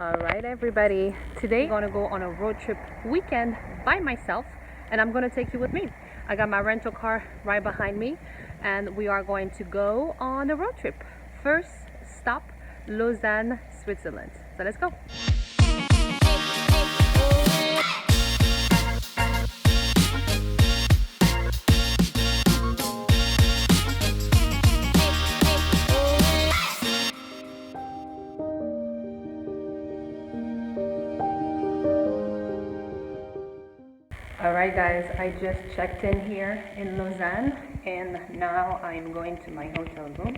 All right, everybody. Today I'm gonna go on a road trip weekend by myself, and I'm gonna take you with me. I got my rental car right behind me, and we are going to go on a road trip. First stop, Lausanne, Switzerland. So let's go. Alright guys, I just checked in here in Lausanne and now I'm going to my hotel room.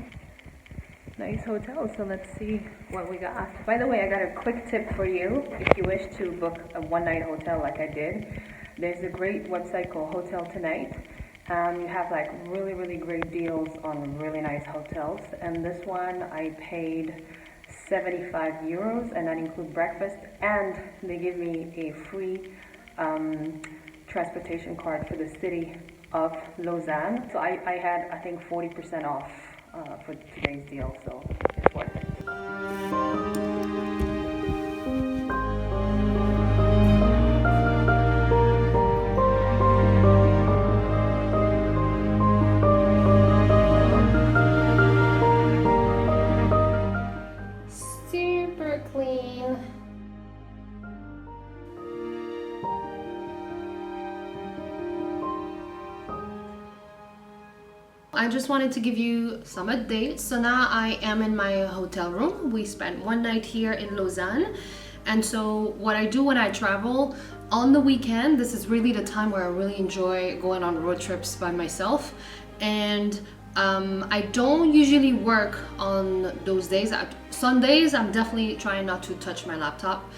Nice hotel, so let's see what we got. By the way, I got a quick tip for you if you wish to book a one-night hotel like I did. There's a great website called Hotel Tonight. You have like really great deals on really nice hotels, and this one I paid 75 euros and that includes breakfast, and they give me a free transportation card for the city of Lausanne. So I had, I think, 40% off for today's deal, so it's worth it. Super clean. I just wanted to give you some updates. So now I am in my hotel room. We spent one night here in Lausanne. And so what I do when I travel on the weekend, this is really the time where I really enjoy going on road trips by myself. And I don't usually work on those days. Sundays, I'm definitely trying not to touch my laptop.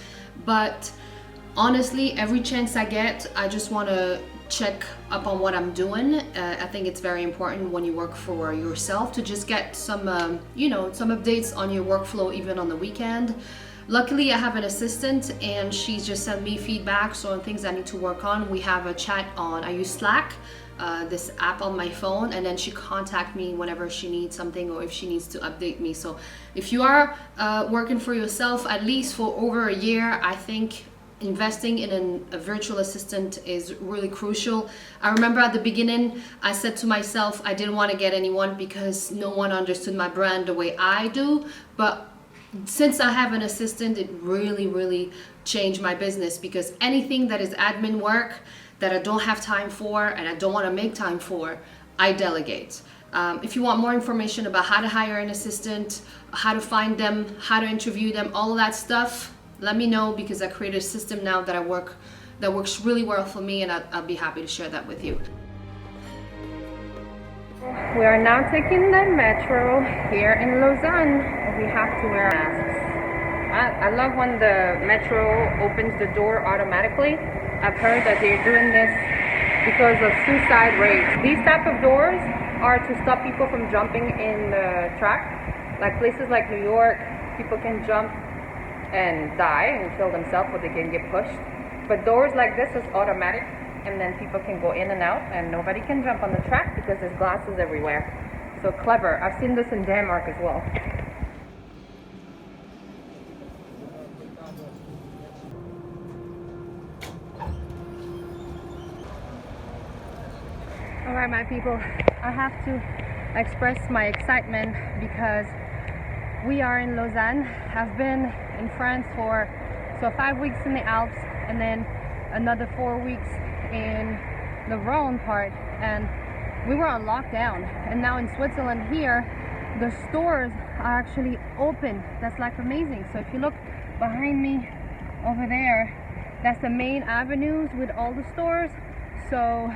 But honestly, every chance I get, I just want to check up on what I'm doing. I think it's very important when you work for yourself to just get some, some updates on your workflow even on the weekend. Luckily, I have an assistant and she's just sent me feedback on things I need to work on. We have a chat on, I use Slack, this app on my phone, and then she contacts me whenever she needs something or if she needs to update me. So if you are working for yourself, at least for over a year, I think investing in a virtual assistant is really crucial. I remember at the beginning, I said to myself, I didn't want to get anyone because no one understood my brand the way I do. But since I have an assistant, it really changed my business, because anything that is admin work that I don't have time for and I don't want to make time for, I delegate. If you want more information about how to hire an assistant, how to find them, how to interview them, all of that stuff, let me know, because I created a system now that works really well for me, and I'll be happy to share that with you. We are now taking the metro here in Lausanne. We have to wear masks. I love when the metro opens the door automatically. I've heard that they're doing this because of suicide rates. These type of doors are to stop people from jumping in the track. Like places like New York, people can jump and die and kill themselves, or they can get pushed. But doors like this is automatic, and then people can go in and out and nobody can jump on the track because there's glasses everywhere. So clever. I've seen this in Denmark as well. Alright, my people, I have to express my excitement because we are in Lausanne. I've been in France for 5 weeks in the Alps, and then another 4 weeks in the Rhone part, and we were on lockdown. And now in Switzerland here, the stores are actually open. That's like amazing. So if you look behind me over there, that's the main avenues with all the stores. So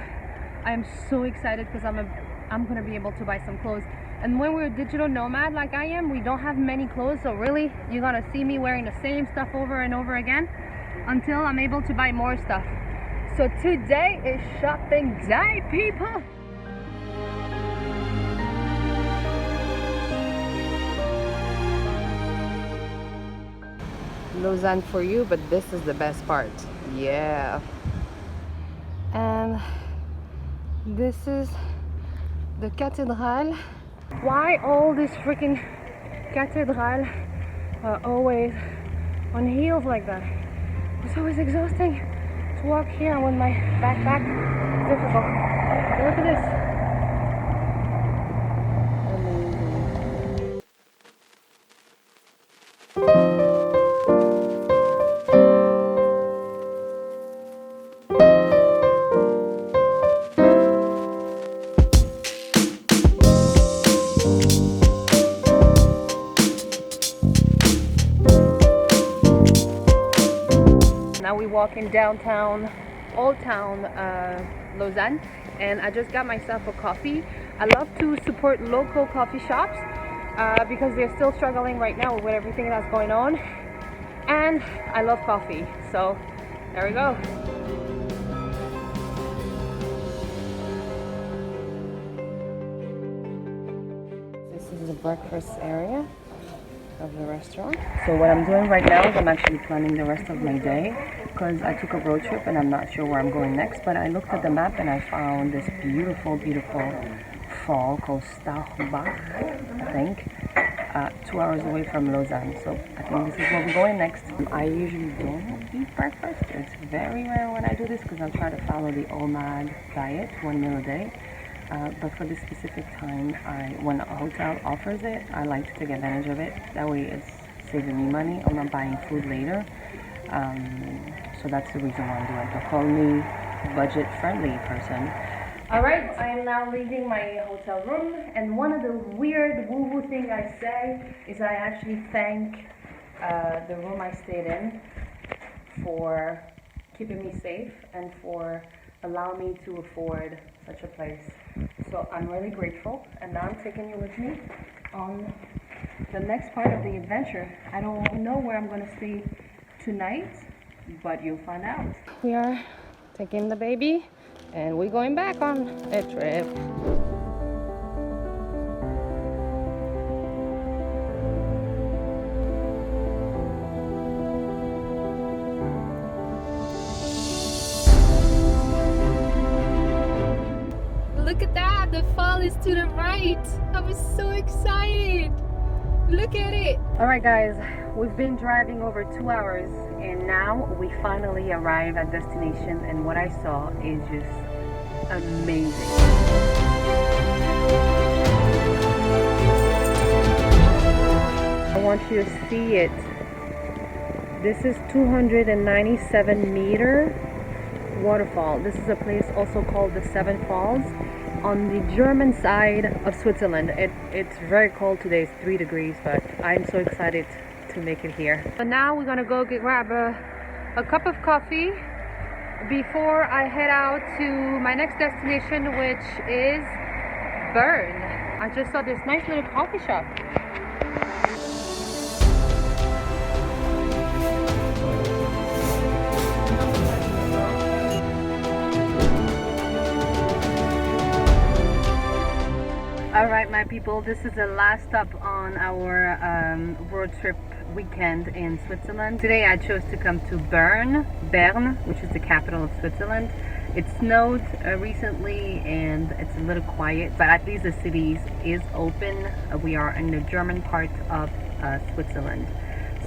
I'm so excited because I'm gonna be able to buy some clothes. And when we're a digital nomad like I am, we don't have many clothes, so really you're gonna see me wearing the same stuff over and over again until I'm able to buy more stuff. So today is shopping day, people! Lausanne for you, but this is the best part. Yeah. And this is the cathedral. Why all these freaking cathedral are always on heels like that. It's always exhausting to walk here with my backpack. It's difficult. But look at this. Amazing. Now we walk in downtown, Old Town, Lausanne, and I just got myself a coffee. I love to support local coffee shops because they're still struggling right now with everything that's going on, and I love coffee, so there we go. This is the breakfast area of the restaurant. So what I'm doing right now is I'm actually planning the rest of my day because I took a road trip and I'm not sure where I'm going next, but I looked at the map and I found this beautiful fall called Stachbach, I think, 2 hours away from Lausanne. So I think this is where we're going next. I usually don't eat breakfast. It's very rare when I do this because I try to follow the Nomad diet, 1 meal a day. But for this specific time, when a hotel offers it, I like to take advantage of it. That way it's saving me money. I'm not buying food later. So that's the reason why I'm doing it. Call me budget-friendly person. Alright, I am now leaving my hotel room, and one of the weird woo-woo things I say is I actually thank the room I stayed in for keeping me safe and for allowing me to afford such a place. So I'm really grateful, and now I'm taking you with me on the next part of the adventure. I don't know where I'm going to stay tonight, but you'll find out. We are taking the baby and we're going back on a trip. Look at that, the fall is to the right. I was so excited. Look at it. All right guys, we've been driving over 2 hours and now we finally arrive at destination, and what I saw is just amazing. I want you to see it. This is 297-meter waterfall. This is a place also called the Seven Falls on the German side of Switzerland. It's very cold today, it's 3 degrees, but I'm so excited to make it here. So now we're gonna go grab a cup of coffee before I head out to my next destination, which is Bern. I just saw this nice little coffee shop. Alright my people, this is the last stop on our road trip weekend in Switzerland. Today I chose to come to Bern, which is the capital of Switzerland. It snowed recently and it's a little quiet, but at least the city is open. We are in the German part of Switzerland.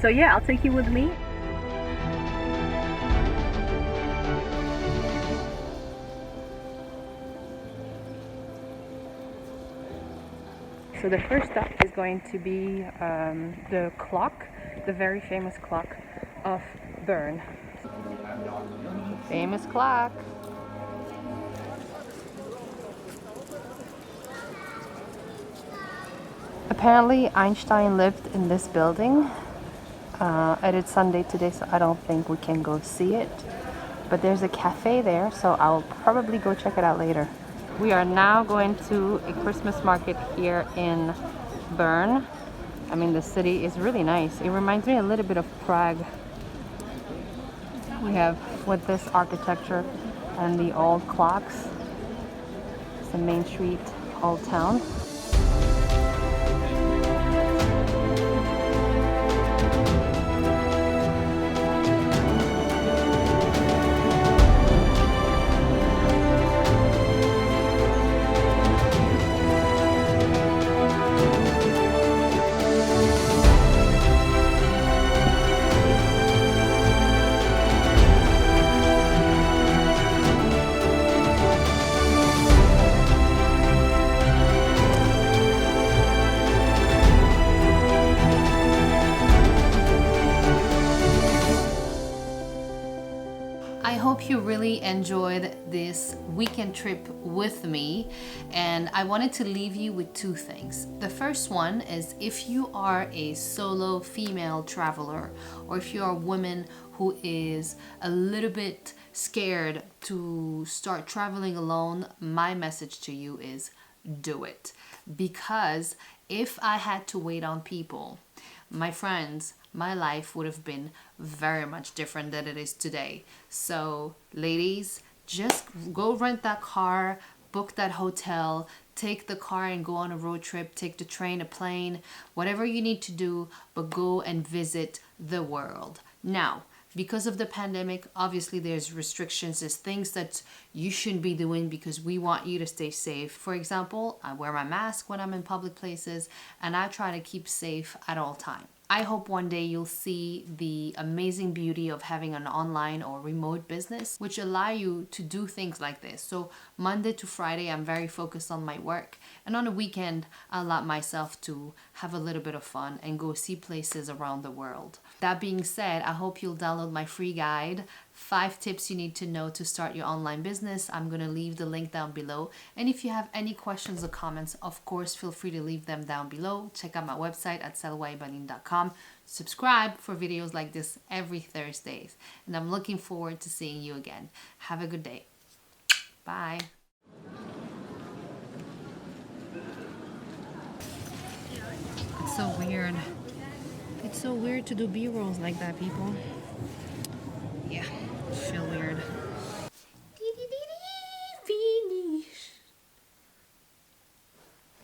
So yeah, I'll take you with me. So the first stop is going to be the clock, the very famous clock of Bern. Famous clock. Apparently Einstein lived in this building. It's Sunday today, so I don't think we can go see it. But there's a cafe there, so I'll probably go check it out later. We are now going to a Christmas market here in Bern. I mean, the city is really nice. It reminds me a little bit of Prague. We have with this architecture and the old clocks. It's the main street, Old Town. I hope you really enjoyed this weekend trip with me, and I wanted to leave you with two things. The first one is, if you are a solo female traveler, or if you're a woman who is a little bit scared to start traveling alone, my message to you is do it. Because if I had to wait on people, my friends, my life would have been very much different than it is today. So, ladies, just go rent that car, book that hotel, take the car and go on a road trip, take the train, a plane, whatever you need to do, but go and visit the world. Now, because of the pandemic, obviously there's restrictions, there's things that you shouldn't be doing because we want you to stay safe. For example, I wear my mask when I'm in public places, and I try to keep safe at all times. I hope one day you'll see the amazing beauty of having an online or remote business, which allow you to do things like this. So Monday to Friday, I'm very focused on my work. And on a weekend, I allow myself to have a little bit of fun and go see places around the world. That being said, I hope you'll download my free guide, 5 tips you need to know to start your online business. I'm going to leave the link down below. And if you have any questions or comments, of course, feel free to leave them down below. Check out my website at salwaibanin.com. Subscribe for videos like this every Thursdays. And I'm looking forward to seeing you again. Have a good day. Bye. It's so weird. It's so weird to do B-rolls like that, people.